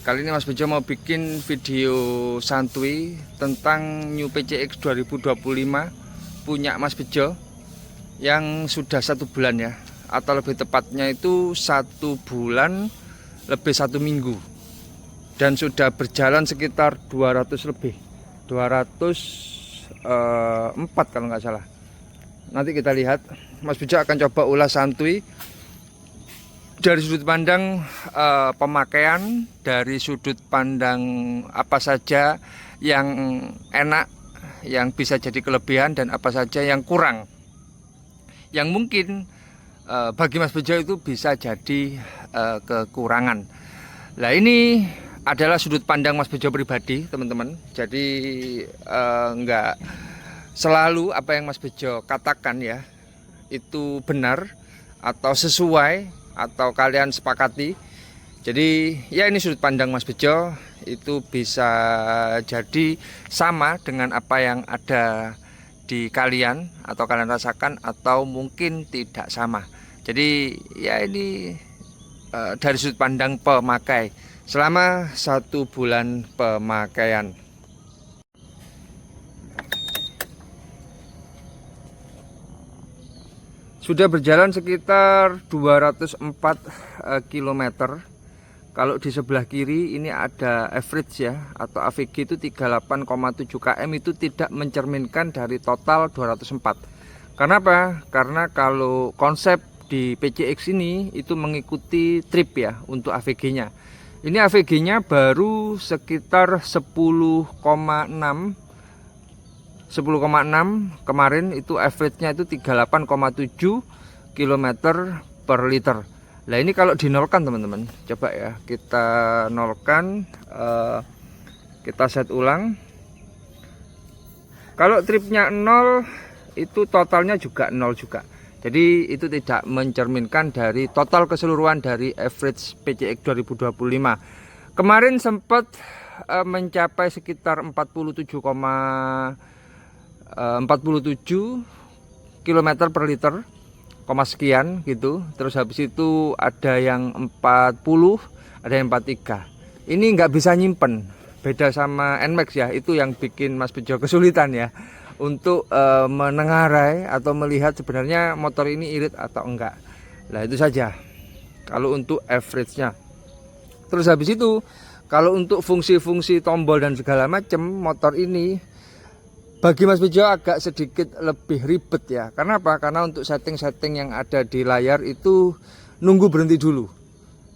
Kali ini Mas Bejo mau bikin video santuy tentang New PCX 2025 punya Mas Bejo yang sudah 1 bulan ya, atau lebih tepatnya itu 1 bulan lebih 1 minggu, dan sudah berjalan sekitar 200 lebih 204 kalau nggak salah. Nanti kita lihat, Mas Bejo akan coba ulas santuy dari sudut pandang pemakaian, dari sudut pandang apa saja yang enak, yang bisa jadi kelebihan, dan apa saja yang kurang, yang mungkin bagi Mas Bejo itu bisa jadi kekurangan. Nah, ini adalah sudut pandang Mas Bejo pribadi, teman-teman. Jadi enggak selalu apa yang Mas Bejo katakan ya itu benar atau sesuai atau kalian sepakati. Jadi ya, ini sudut pandang Mas Bejo, itu bisa jadi sama dengan apa yang ada di kalian atau kalian rasakan, atau mungkin tidak sama. Jadi ya, ini dari sudut pandang pemakai selama 1 bulan pemakaian. Sudah berjalan sekitar 204 km. Kalau di sebelah kiri ini ada average ya, atau AVG itu 38,7 km, itu tidak mencerminkan dari total 204. Karena apa? Karena kalau konsep di PCX ini itu mengikuti trip ya untuk AVG-nya. Ini AVG-nya baru sekitar 10,6. Kemarin itu average-nya itu 38,7 km per liter. Nah, ini kalau dinolkan teman-teman, coba ya kita nolkan, kita set ulang. Kalau tripnya 0, itu totalnya juga 0 juga. Jadi itu tidak mencerminkan dari total keseluruhan dari average PCX 2025. Kemarin sempat mencapai sekitar 47 km per liter, koma sekian gitu. Terus habis itu ada yang 40, ada yang 43. Ini nggak bisa nyimpen, beda sama NMAX ya. Itu yang bikin Mas Bejo kesulitan ya untuk menengarai atau melihat sebenarnya motor ini irit atau enggak. Nah, itu saja kalau untuk average-nya. Terus habis itu kalau untuk fungsi-fungsi tombol dan segala macam, motor ini bagi Mas Bejo agak sedikit lebih ribet ya. Karena apa? Karena untuk setting-setting yang ada di layar itu nunggu berhenti dulu.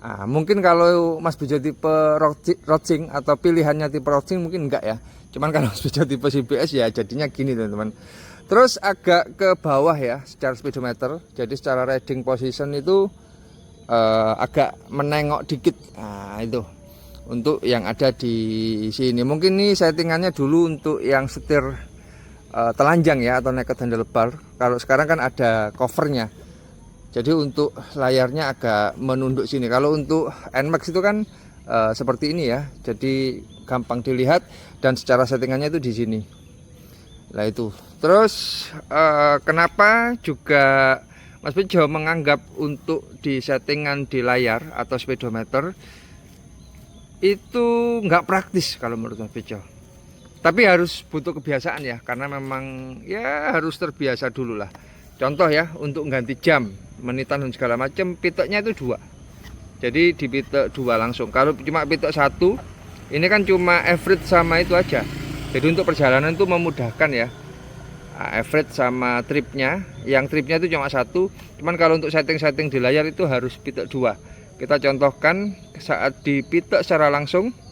Nah, mungkin kalau Mas Bejo tipe roaching atau pilihannya tipe roaching mungkin enggak ya. Cuman kalau Mas Bejo tipe CBS ya jadinya gini teman-teman. Terus agak ke bawah ya secara speedometer. Jadi secara riding position itu agak menengok dikit. Nah, itu untuk yang ada di sini. Mungkin ini settingannya dulu untuk yang setir telanjang ya, atau naked handlebar. Kalau sekarang kan ada covernya, jadi untuk layarnya agak menunduk sini. Kalau untuk NMAX itu kan seperti ini ya, jadi gampang dilihat, dan secara settingannya itu di sini. Nah itu. Terus kenapa juga Mas Bejo menganggap untuk di settingan di layar atau speedometer itu nggak praktis kalau menurut Mas Bejo. Tapi harus butuh kebiasaan ya, karena memang ya harus terbiasa dulu lah. Contoh ya, untuk ganti jam, menitan dan segala macam, pitoknya itu 2. Jadi di pitok 2 langsung. Kalau cuma pitok 1, ini kan cuma average sama itu aja. Jadi untuk perjalanan itu memudahkan ya. Average sama tripnya, yang tripnya itu cuma 1. Cuman kalau untuk setting-setting di layar itu harus pitok 2. Kita contohkan saat di pitok secara langsung.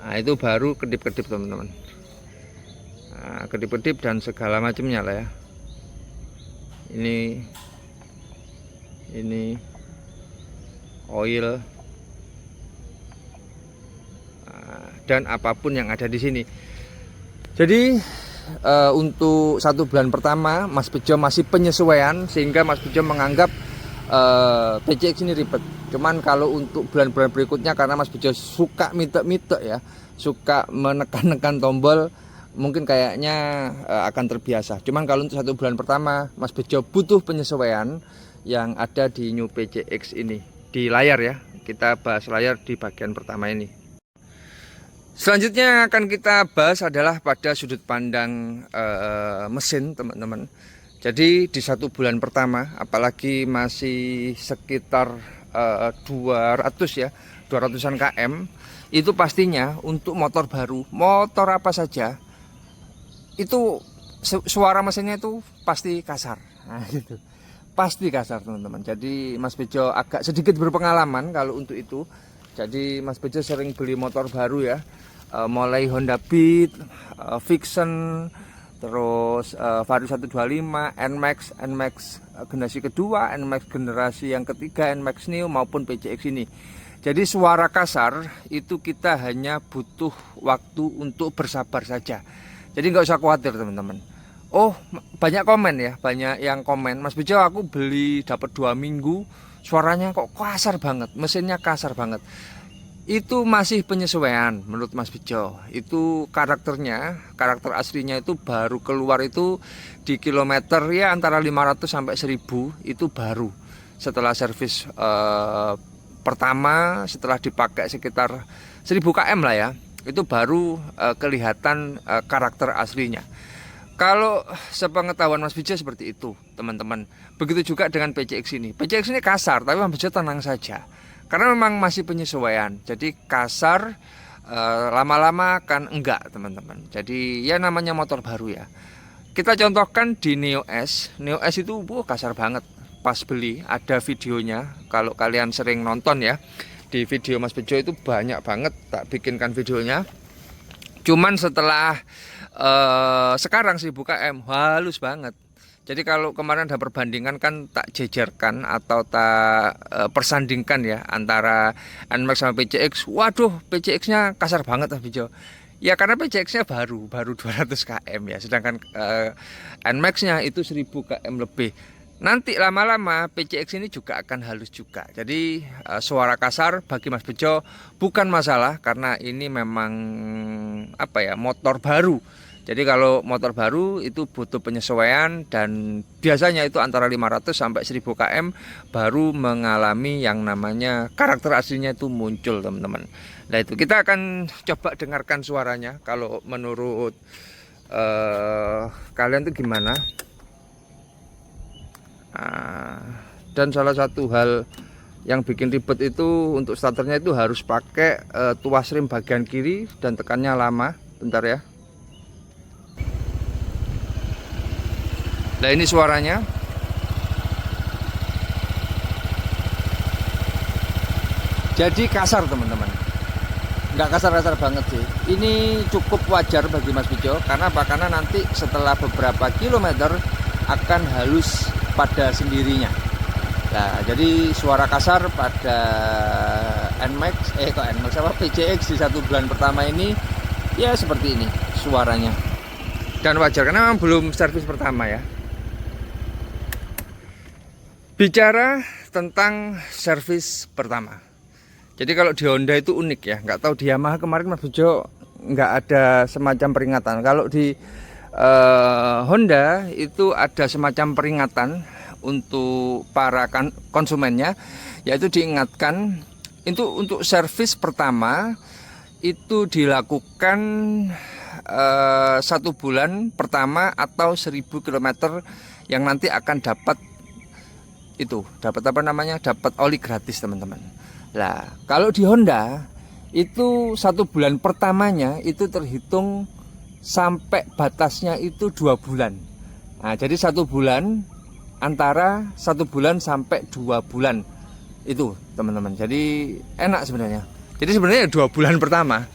Nah, itu baru kedip-kedip teman-teman. Nah, kedip-kedip dan segala macamnya lah ya. Ini oil, dan apapun yang ada di sini. Jadi untuk 1 bulan pertama Mas Bejo masih penyesuaian, sehingga Mas Bejo menganggap PCX ini ribet. Cuman kalau untuk bulan-bulan berikutnya, karena Mas Bejo suka mitek-mitek ya, suka menekan-nekan tombol, mungkin kayaknya akan terbiasa. Cuman kalau untuk 1 bulan pertama Mas Bejo butuh penyesuaian yang ada di New PCX ini di layar ya, kita bahas layar di bagian pertama ini. Selanjutnya yang akan kita bahas adalah pada sudut pandang mesin, teman-teman. Jadi di 1 bulan pertama, apalagi masih sekitar 200-an km, itu pastinya untuk motor baru, motor apa saja, itu suara mesinnya itu pasti kasar. Nah, gitu. Pasti kasar, teman-teman. Jadi Mas Bejo agak sedikit berpengalaman kalau untuk itu. Jadi Mas Bejo sering beli motor baru ya, mulai Honda Beat, Vixen, terus Vario 125, NMAX generasi kedua, NMAX generasi yang ketiga, NMAX Neo maupun PCX ini. Jadi suara kasar itu kita hanya butuh waktu untuk bersabar saja. Jadi nggak usah khawatir, teman-teman. Oh, banyak komen ya, banyak yang komen, Mas Bejo aku beli dapat 2 minggu, suaranya kok kasar banget, mesinnya kasar banget. Itu masih penyesuaian menurut Mas Bejo. Itu karakter aslinya itu baru keluar itu di kilometer ya antara 500 sampai 1000 itu baru. Setelah servis pertama, setelah dipakai sekitar 1000 km lah ya, itu baru kelihatan karakter aslinya. Kalau sepengetahuan Mas Bejo seperti itu, teman-teman. Begitu juga dengan PCX ini. PCX ini kasar, tapi Mas Bejo tenang saja. Karena memang masih penyesuaian. Jadi kasar lama-lama kan enggak, teman-teman. Jadi ya namanya motor baru ya. Kita contohkan di Neo S. Neo S itu kasar banget. Pas beli ada videonya. Kalau kalian sering nonton ya, di video Mas Bejo itu banyak banget tak bikinkan videonya. Cuman setelah sekarang 1000 km halus banget. Jadi kalau kemarin ada perbandingan kan tak jejerkan atau tak persandingkan ya antara NMAX sama PCX. Waduh, PCX-nya kasar banget Mas Bejo. Ya karena PCX-nya baru 200 km ya, sedangkan NMAX-nya itu 1000 km lebih. Nanti lama-lama PCX ini juga akan halus juga. Jadi suara kasar bagi Mas Bejo bukan masalah karena ini memang motor baru. Jadi kalau motor baru itu butuh penyesuaian dan biasanya itu antara 500 sampai 1000 km baru mengalami yang namanya karakter aslinya itu muncul, teman-teman. Nah itu kita akan coba dengarkan suaranya. Kalau menurut kalian itu gimana? Dan salah satu hal yang bikin ribet itu untuk starternya itu harus pakai tuas rem bagian kiri dan tekannya lama. Bentar ya. Nah ini suaranya. Jadi kasar, teman-teman. Nggak kasar-kasar banget sih. Ini cukup wajar bagi Mas Bejo. Karena apa? Karena nanti setelah beberapa kilometer akan halus pada sendirinya. Nah, jadi suara kasar pada NMAX, PCX di 1 bulan pertama ini ya seperti ini suaranya. Dan wajar karena memang belum servis pertama ya. Bicara tentang servis pertama. Jadi kalau di Honda itu unik ya. Nggak tahu di Yamaha kemarin Mas Bejo nggak ada semacam peringatan. Kalau di Honda itu ada semacam peringatan untuk para konsumennya, yaitu diingatkan itu untuk servis pertama itu dilakukan 1 bulan pertama atau 1000 km yang nanti akan dapat dapat oli gratis, teman-teman. Nah kalau di Honda itu 1 bulan pertamanya itu terhitung sampai batasnya itu 2 bulan. Nah jadi 1 bulan antara 1 bulan sampai 2 bulan itu, teman-teman. Jadi enak sebenarnya. Jadi sebenarnya 2 bulan pertama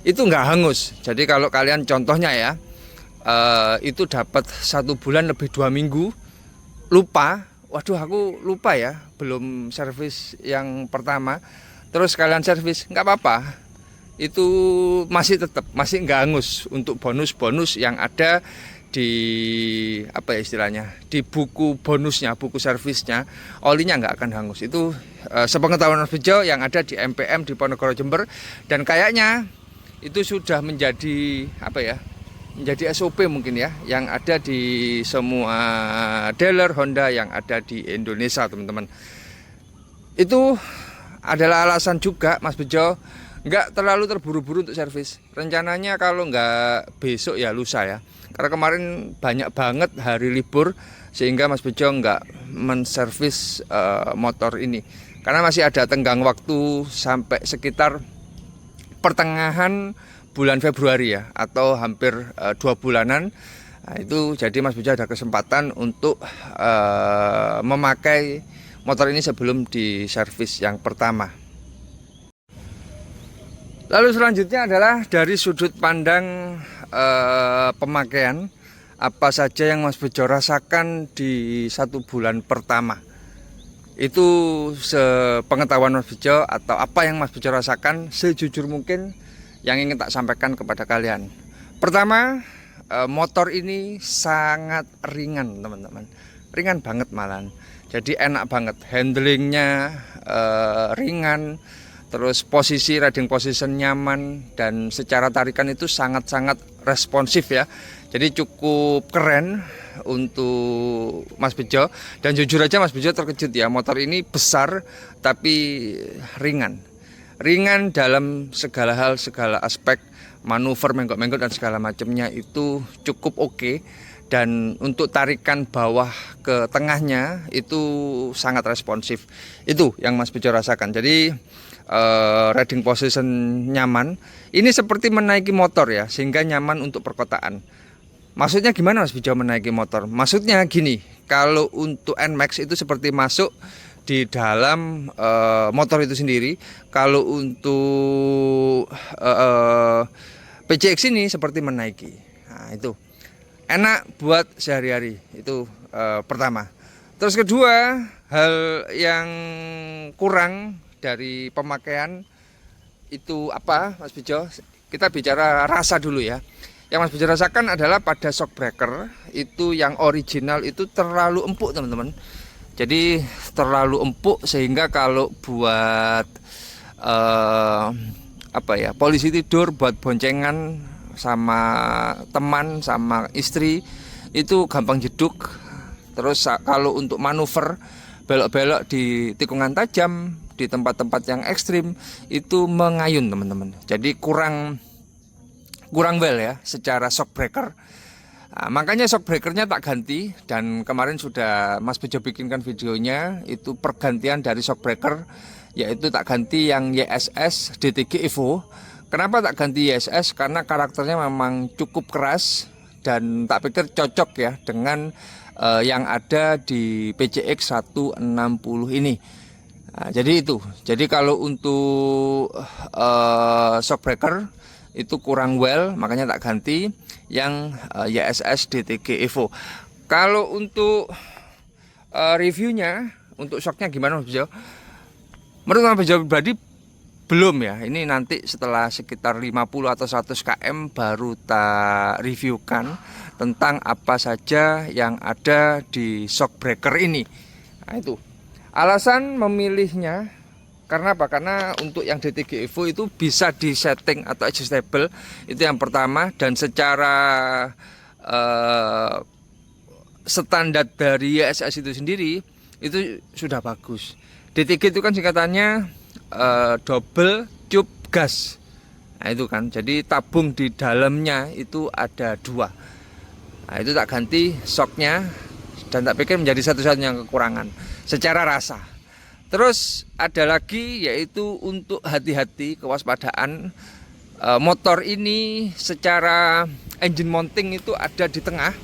itu nggak hangus. Jadi kalau kalian contohnya ya itu dapat 1 bulan lebih 2 minggu, lupa, waduh aku lupa ya belum servis yang pertama, terus kalian servis nggak apa-apa, itu masih nggak hangus untuk bonus-bonus yang ada di istilahnya di buku bonusnya, buku servisnya, olinya nggak akan hangus. Itu sepengetahuan Mas Bejo yang ada di MPM di Ponorogo, Jember, dan kayaknya itu sudah menjadi menjadi SOP mungkin ya yang ada di semua dealer Honda yang ada di Indonesia, teman-teman. Itu adalah alasan juga Mas Bejo nggak terlalu terburu-buru untuk servis. Rencananya kalau nggak besok ya lusa ya. Karena kemarin banyak banget hari libur sehingga Mas Bejo nggak menservis motor ini. Karena masih ada tenggang waktu sampai sekitar pertengahan bulan Februari ya, atau hampir 2 bulanan. Nah, itu jadi Mas Bejo ada kesempatan untuk memakai motor ini sebelum diservis yang pertama. Lalu selanjutnya adalah dari sudut pandang pemakaian, apa saja yang Mas Bejo rasakan di 1 bulan pertama. Itu sepengetahuan Mas Bejo atau apa yang Mas Bejo rasakan sejujur mungkin yang ingin tak sampaikan kepada kalian. Pertama, motor ini sangat ringan teman-teman, ringan banget malahan. Jadi enak banget, handlingnya ringan, terus posisi riding position nyaman, dan secara tarikan itu sangat-sangat responsif ya. Jadi cukup keren untuk Mas Bejo, dan jujur aja Mas Bejo terkejut ya, motor ini besar tapi ringan dalam segala hal, segala aspek, manuver, menggok-menggok dan segala macamnya itu cukup oke. Dan untuk tarikan bawah ke tengahnya itu sangat responsif. Itu yang Mas Bejo rasakan. Jadi riding position nyaman. Ini seperti menaiki motor ya, sehingga nyaman untuk perkotaan. Maksudnya gimana Mas Bejo menaiki motor? Maksudnya gini, kalau untuk NMAX itu seperti masuk di dalam motor itu sendiri. Kalau untuk PCX ini seperti menaiki. Nah, itu enak buat sehari-hari. Itu pertama. Terus kedua, hal yang kurang dari pemakaian itu apa Mas Bejo? Kita bicara rasa dulu ya. Yang Mas Bejo rasakan adalah pada shock breaker itu yang original itu terlalu empuk teman-teman. Jadi terlalu empuk sehingga kalau buat polisi tidur, buat boncengan sama teman, sama istri itu gampang jeduk. Terus kalau untuk manuver belok-belok di tikungan tajam, di tempat-tempat yang ekstrim itu mengayun teman-teman. Jadi kurang well ya secara shock breaker. Nah, makanya shock breakernya tak ganti, dan kemarin sudah Mas Bejo bikinkan videonya itu pergantian dari shock breaker, yaitu tak ganti yang YSS DTG Evo. Kenapa tak ganti YSS? Karena karakternya memang cukup keras dan tak pikir cocok ya dengan yang ada di PCX 160 ini. Nah, jadi itu. Jadi kalau untuk shock breaker itu kurang well, makanya tak ganti yang YSS DTG Evo. Kalau untuk reviewnya, untuk shocknya gimana Mas Bejo? Menurut Mas Bejo pribadi belum ya. Ini nanti setelah sekitar 50 atau 100 km baru tak reviewkan tentang apa saja yang ada di shock breaker ini. Nah, itu alasan memilihnya. Karena apa? Karena untuk yang DTG Evo itu bisa disetting atau adjustable, itu yang pertama, dan secara standar dari YSS itu sendiri itu sudah bagus. DTG itu kan singkatannya double tube gas. Nah, itu kan, jadi tabung di dalamnya itu ada 2. Nah, itu tak ganti shocknya, dan tak pikir menjadi satu-satunya kekurangan secara rasa. Terus ada lagi yaitu untuk hati-hati, kewaspadaan. Motor ini secara engine mounting itu ada di tengah.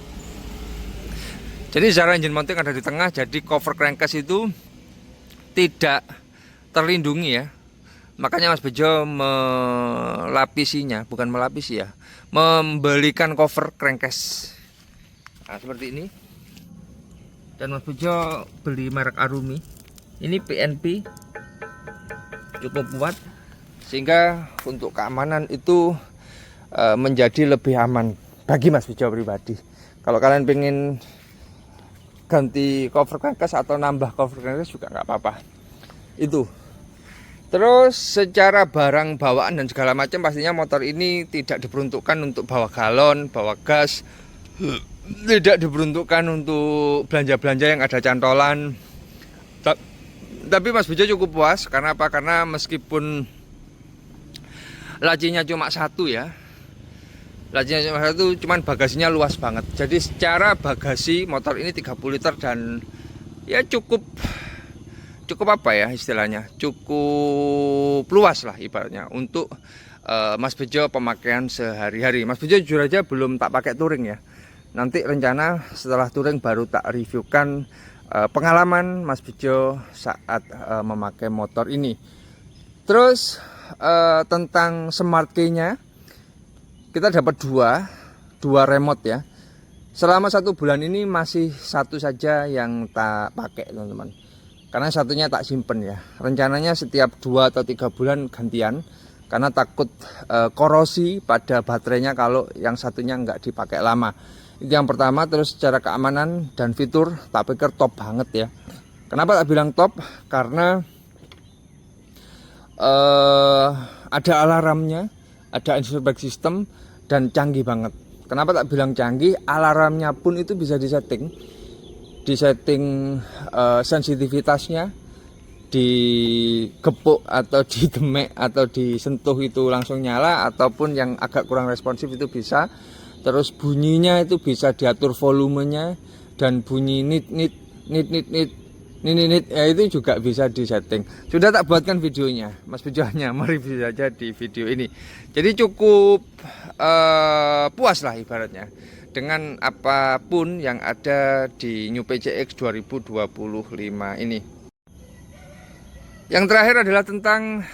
Jadi secara engine mounting ada di tengah, jadi cover crankcase itu tidak terlindungi ya. Makanya Mas Bejo melapisinya, bukan melapisi ya, membelikan cover crankcase. Nah, seperti ini. Dan Mas Bejo beli merek Arumi. Ini PNP cukup kuat sehingga untuk keamanan itu menjadi lebih aman bagi Mas Bejo pribadi. Kalau kalian pengen ganti cover crankcase atau nambah cover crankcase juga nggak apa-apa. Itu. Terus secara barang bawaan dan segala macam, pastinya motor ini tidak diperuntukkan untuk bawa galon, bawa gas, tidak diperuntukkan untuk belanja-belanja yang ada cantolan. Tapi Mas Bejo cukup puas. Karena apa? Karena meskipun lacinya cuma satu ya, lacinya cuma satu, cuman bagasinya luas banget. Jadi secara bagasi motor ini 30 liter dan ya cukup apa ya istilahnya, cukup luas lah ibaratnya untuk Mas Bejo pemakaian sehari-hari. Mas Bejo jujur aja belum tak pakai touring ya. Nanti rencana setelah touring baru tak reviewkan pengalaman Mas Bejo saat memakai motor ini. Terus tentang smart key-nya, kita dapat dua remote ya. Selama 1 bulan ini masih satu saja yang tak pakai teman-teman, karena satunya tak simpen ya. Rencananya setiap 2 atau 3 bulan gantian, karena takut korosi pada baterainya kalau yang satunya nggak dipakai lama. Itu yang pertama. Terus secara keamanan dan fitur tak pikir top banget ya. Kenapa tak bilang top? Karena ada alarmnya, ada instrument system, dan canggih banget. Kenapa tak bilang canggih? Alarmnya pun itu bisa disetting sensitivitasnya, digepuk atau didemek atau disentuh itu langsung nyala, ataupun yang agak kurang responsif itu bisa. Terus bunyinya itu bisa diatur volumenya, dan bunyi nit ya itu juga bisa disetting. Sudah tak buatkan videonya, Mas Bejo hanya mereview saja di video ini. Jadi cukup puas lah ibaratnya dengan apapun yang ada di New PCX 2025 ini. Yang terakhir adalah tentang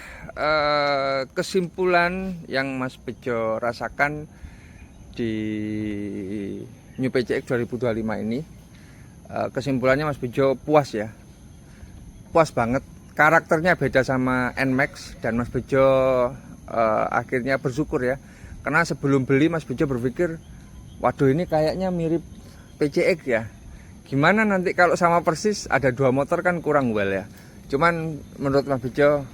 kesimpulan yang Mas Bejo rasakan di New PCX 2025 ini. Kesimpulannya Mas Bejo puas ya, puas banget. Karakternya beda sama NMAX, dan Mas Bejo akhirnya bersyukur ya, karena sebelum beli Mas Bejo berpikir, waduh ini kayaknya mirip PCX ya, gimana nanti kalau sama persis, ada 2 motor kan kurang well ya. Cuman menurut Mas Bejo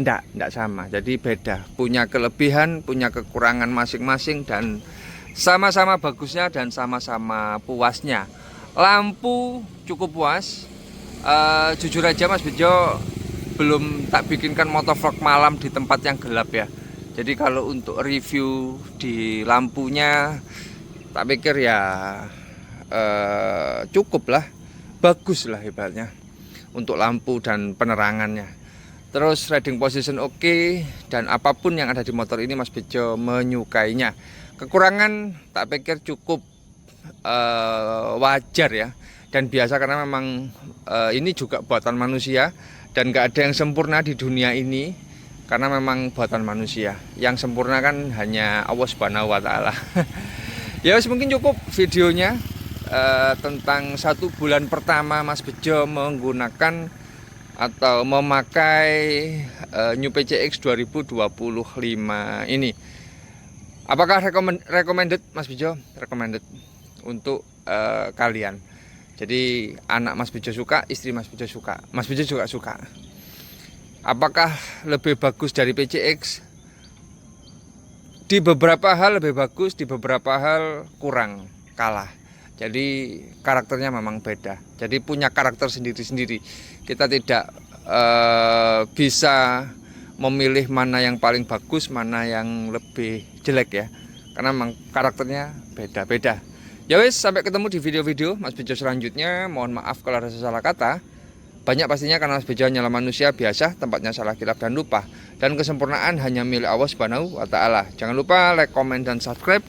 enggak sama, jadi beda, punya kelebihan, punya kekurangan masing-masing, dan sama-sama bagusnya dan sama-sama puasnya. Lampu cukup puas. Jujur aja Mas Bejo belum tak bikinkan motovlog malam di tempat yang gelap ya. Jadi kalau untuk review di lampunya, tak pikir ya cukup lah, bagus lah ibaratnya untuk lampu dan penerangannya. Terus riding position oke, dan apapun yang ada di motor ini Mas Bejo menyukainya. Kekurangan tak pikir cukup wajar ya, dan biasa, karena memang ini juga buatan manusia, dan gak ada yang sempurna di dunia ini, karena memang buatan manusia. Yang sempurna kan hanya Allah Subhanahu wa Ta'ala. Ya mungkin cukup videonya tentang 1 bulan pertama Mas Bejo menggunakan atau memakai New PCX 2025 ini. Apakah recommended Mas Bejo? Recommended untuk kalian. Jadi anak Mas Bejo suka, istri Mas Bejo suka, Mas Bejo juga suka. Apakah lebih bagus dari PCX? Di beberapa hal lebih bagus, di beberapa hal kurang, kalah. Jadi karakternya memang beda. Jadi punya karakter sendiri-sendiri. Kita tidak bisa memilih mana yang paling bagus, mana yang lebih jelek ya. Karena memang karakternya beda-beda. Ya wes, sampai ketemu di video-video Mas Bejo selanjutnya. Mohon maaf kalau ada salah kata. Banyak pastinya karena Mas Bejo hanyalah manusia biasa, tempatnya salah, kilaf dan lupa. Dan kesempurnaan hanya milik Allah Subhanahu wa Ta'ala. Jangan lupa like, comment, dan subscribe.